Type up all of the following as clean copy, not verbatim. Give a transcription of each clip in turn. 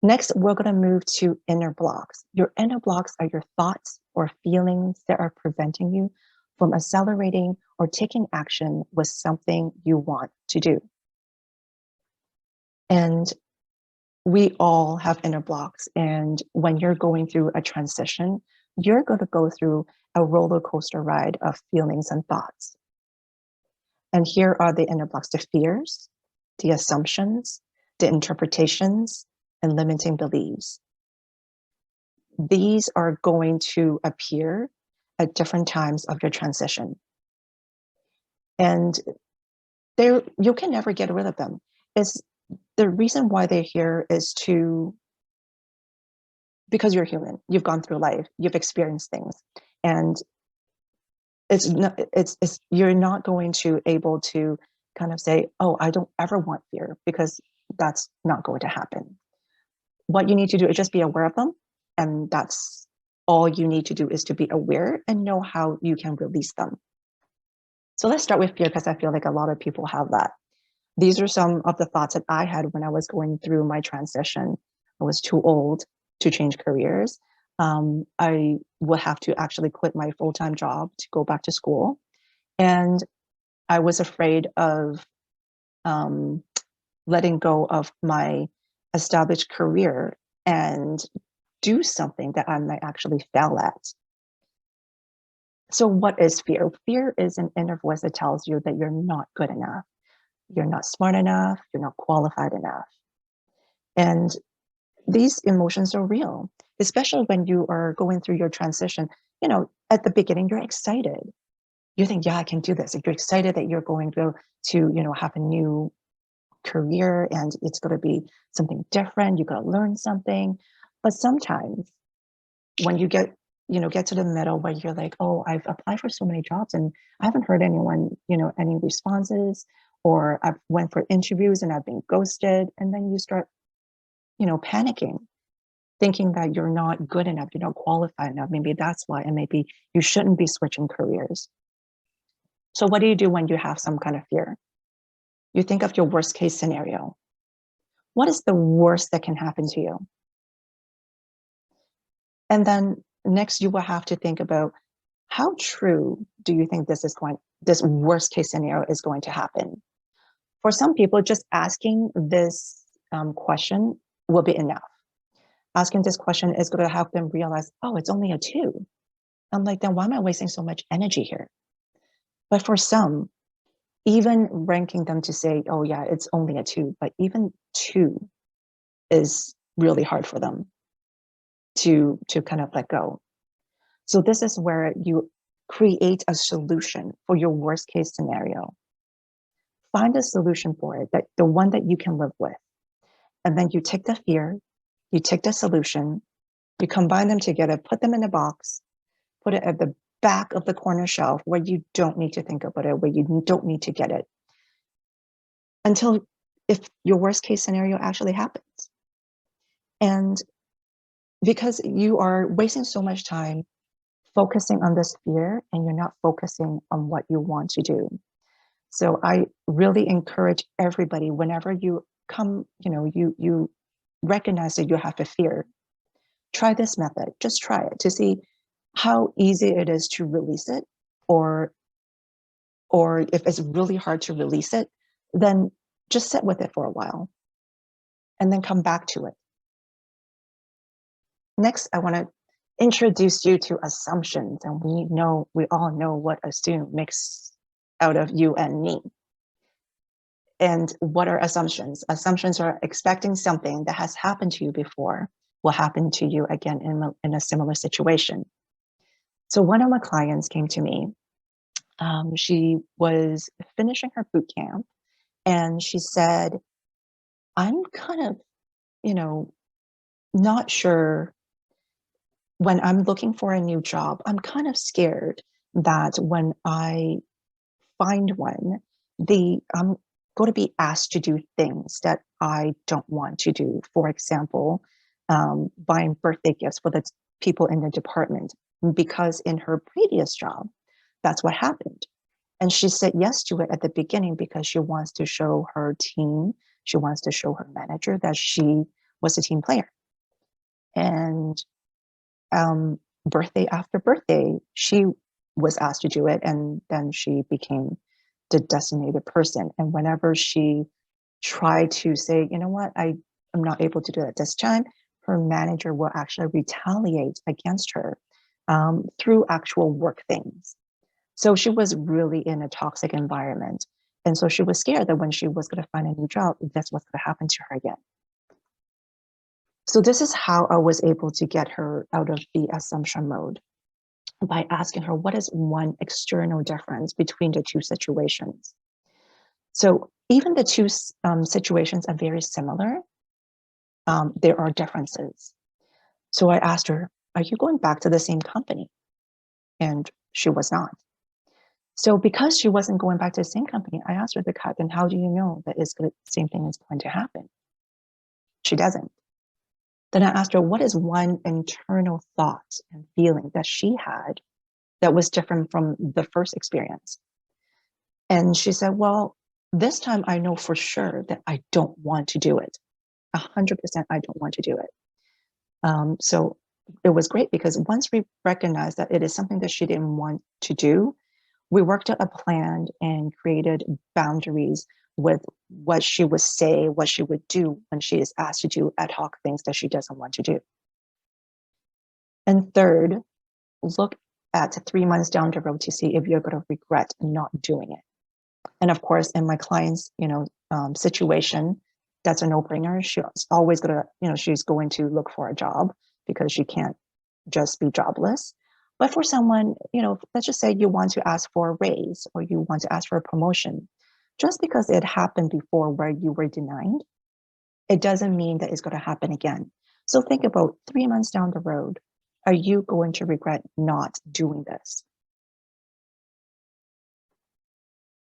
Next, we're going to move to inner blocks. Your inner blocks are your thoughts or feelings that are preventing you from accelerating or taking action with something you want to do. And we all have inner blocks. And when you're going through a transition, you're going to go through a roller coaster ride of feelings and thoughts. And here are the inner blocks: the fears, the assumptions, the interpretations, and limiting beliefs. These are going to appear at different times of your transition. And you can never get rid of them. It's the reason why they're here is because you're human. You've gone through life, you've experienced things, and you're not going to able to kind of say, oh, I don't ever want fear, because that's not going to happen. What you need to do is just be aware of them, and that's all you need to do, is to be aware and know how you can release them. So let's start with fear, because I feel like a lot of people have that. These are some of the thoughts that I had when I was going through my transition. I was too old to change careers. I would have to actually quit my full-time job to go back to school. And I was afraid of letting go of my established career and do something that I might actually fail at. So what is fear? Fear is an inner voice that tells you that you're not good enough, you're not smart enough, you're not qualified enough. And these emotions are real, especially when you are going through your transition. You know, at the beginning, you're excited. You think, yeah, I can do this. You're excited that you're going to have a new career, and it's going to be something different. You're going to learn something. But sometimes when you get to the middle, where you're like, oh, I've applied for so many jobs and I haven't heard any responses, or I've went for interviews and I've been ghosted. And then you start, panicking, thinking that you're not good enough, you're not qualified enough. Maybe that's why, and maybe you shouldn't be switching careers. So what do you do when you have some kind of fear? You think of your worst case scenario. What is the worst that can happen to you? And then next, you will have to think about, how true do you think this worst case scenario is going to happen? For some people, just asking this question will be enough. Asking this question is going to help them realize, oh, it's only a 2. I'm like, then why am I wasting so much energy here? But for some, even ranking them to say, oh yeah, it's only a 2, but even 2 is really hard for them to kind of let go. So this is where you create a solution for your worst case scenario. Find a solution for it, the one that you can live with. And then you take the fear, you take the solution, you combine them together, put them in a box, put it at the back of the corner shelf where you don't need to think about it, where you don't need to get it, until if your worst case scenario actually happens. And because you are wasting so much time focusing on this fear, and you're not focusing on what you want to do. So I really encourage everybody, whenever you come, you recognize that you have a fear, try this method. Just try it to see how easy it is to release it, or if it's really hard to release it, then just sit with it for a while and then come back to it. Next, I want to introduce you to assumptions. And we all know what assume makes out of you and me. And what are assumptions? Assumptions are expecting something that has happened to you before will happen to you again in a similar situation. So one of my clients came to me. She was finishing her boot camp, and she said, I'm kind of, not sure. When I'm looking for a new job, I'm kind of scared that when I find one, I'm going to be asked to do things that I don't want to do. For example, buying birthday gifts for the people in the department, because in her previous job, that's what happened. And she said yes to it at the beginning because she wants to show her team, she wants to show her manager that she was a team player. And birthday after birthday, she was asked to do it. And then she became the designated person. And whenever she tried to say, you know what, I'm not able to do it this time, her manager will actually retaliate against her through actual work things. So she was really in a toxic environment. And so she was scared that when she was going to find a new job, that's what's going to happen to her again. So this is how I was able to get her out of the assumption mode, by asking her, what is one external difference between the two situations? So even the two situations are very similar. There are differences. So I asked her, are you going back to the same company? And she was not. So because she wasn't going back to the same company, I asked her to cut, then how do you know that the same thing is going to happen? She doesn't. Then I asked her, what is one internal thought and feeling that she had that was different from the first experience? And she said, well, this time I know for sure that I don't want to do it. 100% I don't want to do it. So it was great because once we recognized that it is something that she didn't want to do, we worked out a plan and created boundaries with what she would say, what she would do when she is asked to do ad hoc things that she doesn't want to do. And third, look at 3 months down the road to see if you're going to regret not doing it. And of course, in my client's, situation, that's a no-brainer. She's always going to, she's going to look for a job because she can't just be jobless. But for someone, let's just say you want to ask for a raise or you want to ask for a promotion, just because it happened before where you were denied, it doesn't mean that it's going to happen again. So think about 3 months down the road, are you going to regret not doing this?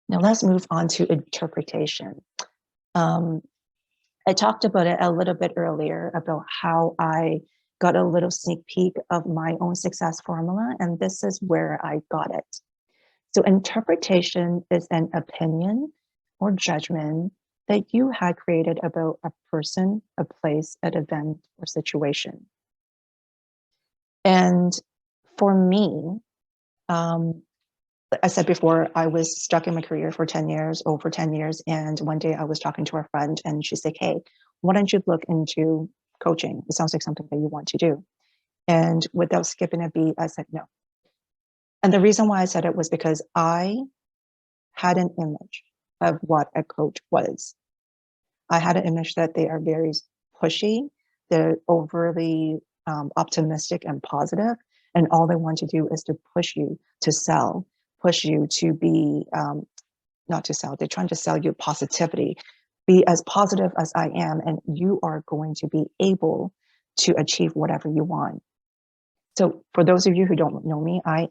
Now let's move on to interpretation. I talked about it a little bit earlier about how I got a little sneak peek of my own success formula, and this is where I got it. So interpretation is an opinion or judgment that you had created about a person, a place, an event, or situation. And for me, I said before, I was stuck in my career for 10 years, over 10 years. And one day I was talking to a friend and she's like, hey, why don't you look into coaching? It sounds like something that you want to do. And without skipping a beat, I said no. And the reason why I said it was because I had an image of what a coach was. I had an image that they are very pushy, they're overly optimistic and positive, and all they want to do is to push you to sell, push you to be, not to sell, they're trying to sell you positivity. Be as positive as I am, and you are going to be able to achieve whatever you want. So for those of you who don't know me, I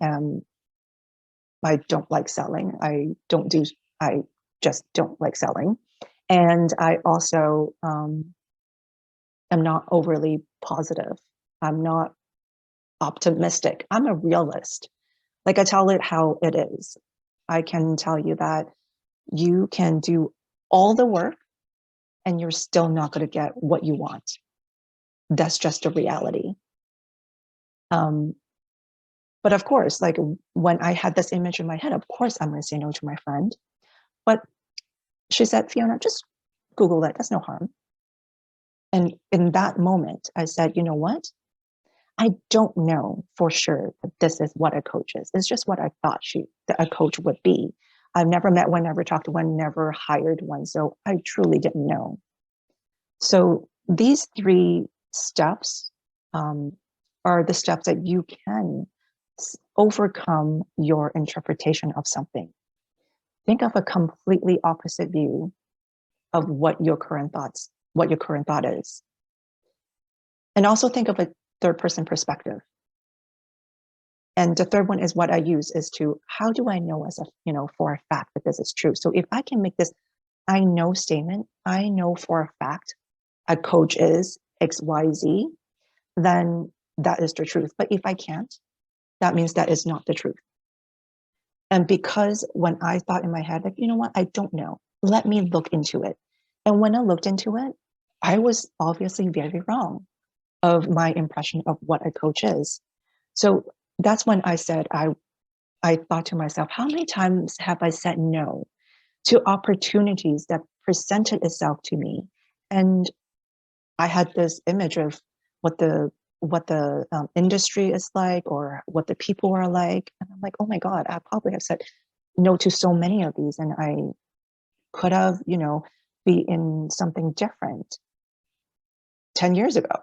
don't like selling. I just don't like selling. And I also am not overly positive. I'm not optimistic. I'm a realist. Like I tell it how it is. I can tell you that you can do all the work and you're still not going to get what you want. That's just a reality. But of course, like when I had this image in my head, of course I'm going to say no to my friend. But she said, Fiona, just Google it. That's no harm. And in that moment, I said, you know what? I don't know for sure that this is what a coach is. It's just what I thought that a coach would be. I've never met one, never talked to one, never hired one. So I truly didn't know. So these 3 steps are the steps that you can overcome your interpretation of something. Think of a completely opposite view of what your current thought is. And also think of a third person perspective. And the third one is what I use is to, how do I know for a fact that this is true? So if I can make this I know statement, I know for a fact a coach is XYZ, then that is the truth. But if I can't, that means that is not the truth. And because when I thought in my head, like, you know what, I don't know, let me look into it. And when I looked into it, I was obviously very wrong of my impression of what a coach is. So that's when I said, I thought to myself, how many times have I said no to opportunities that presented itself to me? And I had this image of what the industry is like, or what the people are like, and I'm like, oh my god, I probably have said no to so many of these, and I could have, be in something different 10 years ago.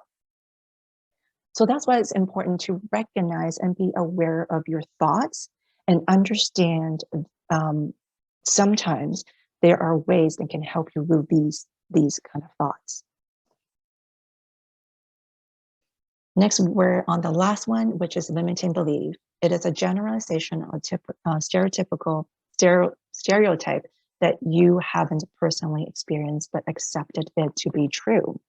So that's why it's important to recognize and be aware of your thoughts and understand, um, sometimes there are ways that can help you move these kind of thoughts. Next, we're on the last one, which is limiting belief. It is a generalization or stereotype that you haven't personally experienced but accepted it to be true.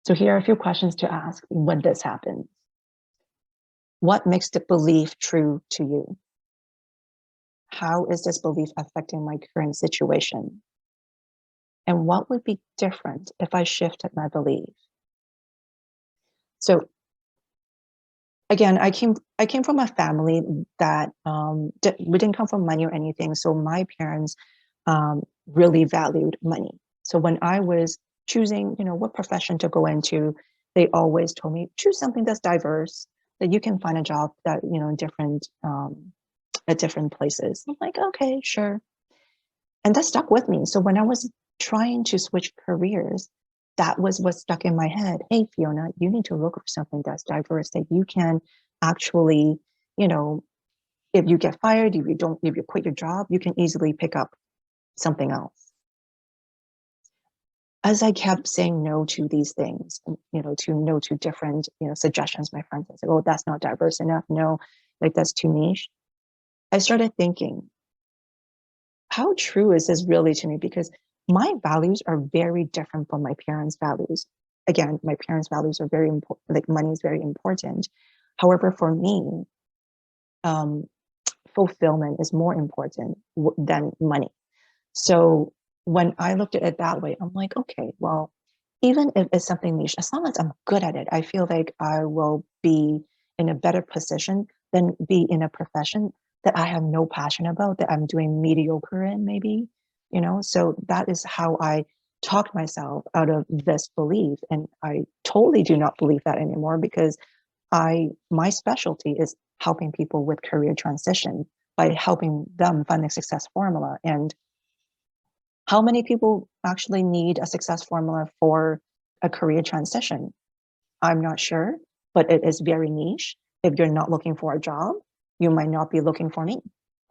So here are a few questions to ask when this happens. What makes the belief true to you? How is this belief affecting my current situation? And what would be different if I shifted my belief? So again, I came from a family that we didn't come from money or anything. So my parents really valued money. So when I was choosing, what profession to go into, they always told me choose something that's diverse, that you can find a job that in different at different places. I'm like, okay, sure, and that stuck with me. So when I was trying to switch careers, that was what stuck in my head. Hey, Fiona, you need to look for something that's diverse, that you can actually, you know, if you get fired, if you quit your job, you can easily pick up something else. As I kept saying no to these things, to no to different, suggestions, my friends said, oh, that's not diverse enough. No, like that's too niche. I started thinking, how true is this really to me? Because my values are very different from my parents' values. Again, my parents' values are very important, like money is very important. However, for me, um, fulfillment is more important than money. So when I looked at it that way, I'm like, okay, well, even if it's something niche, as long as I'm good at it, I feel like I will be in a better position than be in a profession that I have no passion about, that I'm doing mediocre in, maybe, So that is how I talked myself out of this belief. And I totally do not believe that anymore, because my specialty is helping people with career transition by helping them find a success formula. And how many people actually need a success formula for a career transition? I'm not sure, but it is very niche. If you're not looking for a job, you might not be looking for me,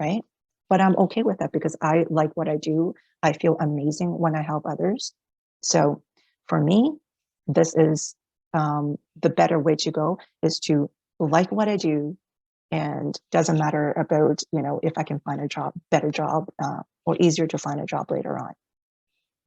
right? But I'm okay with that because I like what I do. I feel amazing when I help others. So for me, this is the better way to go, is to like what I do, and doesn't matter about if I can find a job, better job, or easier to find a job later on.